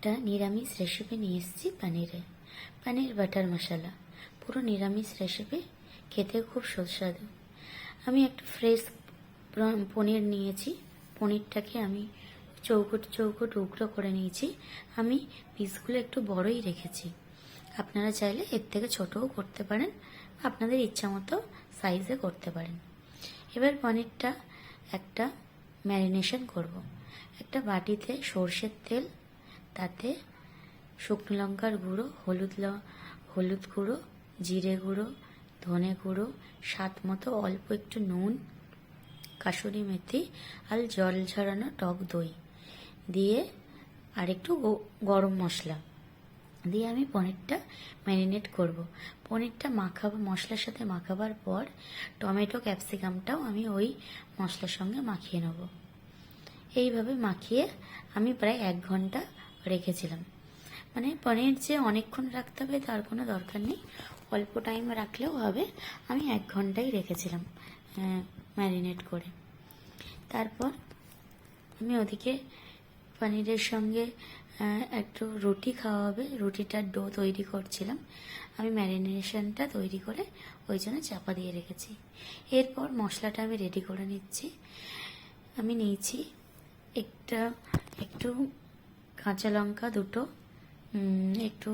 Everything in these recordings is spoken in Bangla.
একটা নিরামিষ রেসিপি নিয়ে এসেছি পনির বাটার মশলা। পুরো নিরামিষ রেসিপি, খেতে খুব সুস্বাদু। আমি একটা ফ্রেশ পনির নিয়েছি। পনিরটাকে আমি চৌকো টুকরো করে নিয়েছি। আমি পিসগুলো একটু বড়ই রেখেছি। আপনারা চাইলে এর থেকে ছোটও করতে পারেন, আপনাদের ইচ্ছা মতো সাইজে করতে পারেন। এবার পনিরটা একটা ম্যারিনেশন করব। একটা বাটিতে সর্ষের তেল, তাতে শুকনো লঙ্কার গুঁড়ো, হলুদ গুঁড়ো, জিরে গুঁড়ো, ধনে গুঁড়ো, স্বাদ মতো অল্প একটু নুন, কাসুরি মেথি আর জল ঝরানো টক দই দিয়ে আর একটু গরম মশলা দিয়ে আমি পনিরটা ম্যারিনেট করব। পনিরটা মশলার সাথে মাখাবার পর টমেটো ক্যাপসিকামটাও আমি ওই মশলার সঙ্গে মাখিয়ে নেব। এইভাবে মাখিয়ে আমি প্রায় 1 ঘন্টা রেখেছিলাম। মানে পনির যে অনেকক্ষণ রাখতে হবে তার কোনো দরকার নেই, অল্প টাইম রাখলেও হবে। আমি 1 ঘন্টাই রেখেছিলাম ম্যারিনেট করে। তারপর আমি ওদিকে পনিরের সঙ্গে একটু রুটি খাওয়া হবে, রুটিটার ডো তৈরি করছিলাম। আমি ম্যারিনেশনটা তৈরি করে ওই জন্য চাপা দিয়ে রেখেছি। এরপর মশলাটা আমি রেডি করে নিচ্ছি। আমি নিয়েছি একটু কাঁচা লঙ্কা দুটো, একটু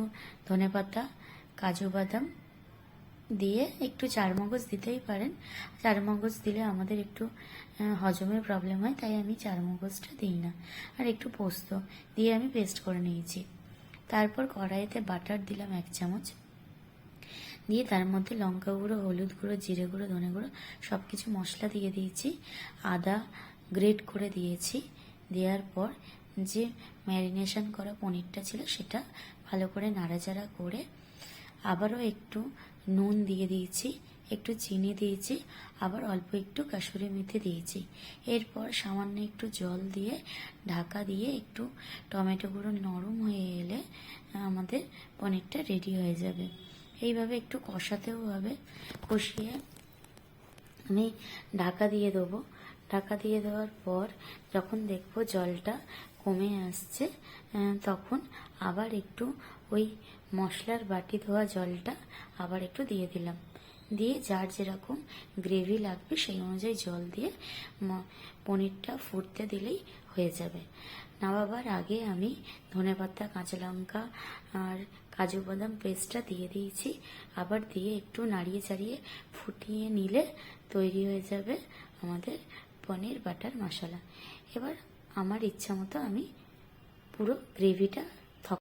ধনেপাতা, কাজু বাদাম দিয়ে একটু চারমগজ দিতেই পারেন। চারমগজ দিলে আমাদের একটু হজমের প্রবলেম হয়, তাই আমি চারমগজটা দিই না। আর একটু পোস্ত দিয়ে আমি পেস্ট করে নিয়েছি। তারপর কড়াইতে বাটার দিলাম 1 চামচ, দিয়ে তার মধ্যে লঙ্কা গুঁড়ো, হলুদ গুঁড়ো, জিরে গুঁড়ো, ধনে গুঁড়ো সব কিছু মশলা দিয়ে দিয়েছি। আদা গ্রেট করে দিয়েছি। দেওয়ার পর যে ম্যারিনেশন করা পনিরটা ছিল সেটা ভালো করে নাড়াচাড়া করে আবারও একটু নুন দিয়ে দিয়েছি, একটু চিনি দিয়েছি, আবার অল্প একটু কাসুরি মেথি দিয়েছি। এরপর সামান্য একটু জল দিয়ে ঢাকা দিয়ে একটু টমেটো গুঁড়ো নরম হয়ে এলে আমাদের পনিরটা রেডি হয়ে যাবে। এইভাবে একটু কষাতেও হবে। কষিয়ে আমি ঢাকা দিয়ে দেবো। ঢাকা দিয়ে দেওয়ার পর যখন দেখবো জলটা কমে আসছে, তখন আবার একটু ওই মশলার বাটি ধোয়া জলটা আবার একটু দিয়ে দিলাম। দিয়ে যার যেরকম গ্রেভি লাগবে সেই অনুযায়ী জল দিয়ে পনিরটা ফুটতে দিলেই হয়ে যাবে। নামাবার আগে আমি ধনেপাতা, কাঁচা লঙ্কা আর কাজু বাদাম পেস্টটা দিয়ে দিয়েছি। আবার দিয়ে একটু নাড়িয়ে চাড়িয়ে ফুটিয়ে নিলে তৈরি হয়ে যাবে আমাদের পনির বাটার মশলা। এবার আমার ইচ্ছা মতো আমি পুরো গ্রেভিটা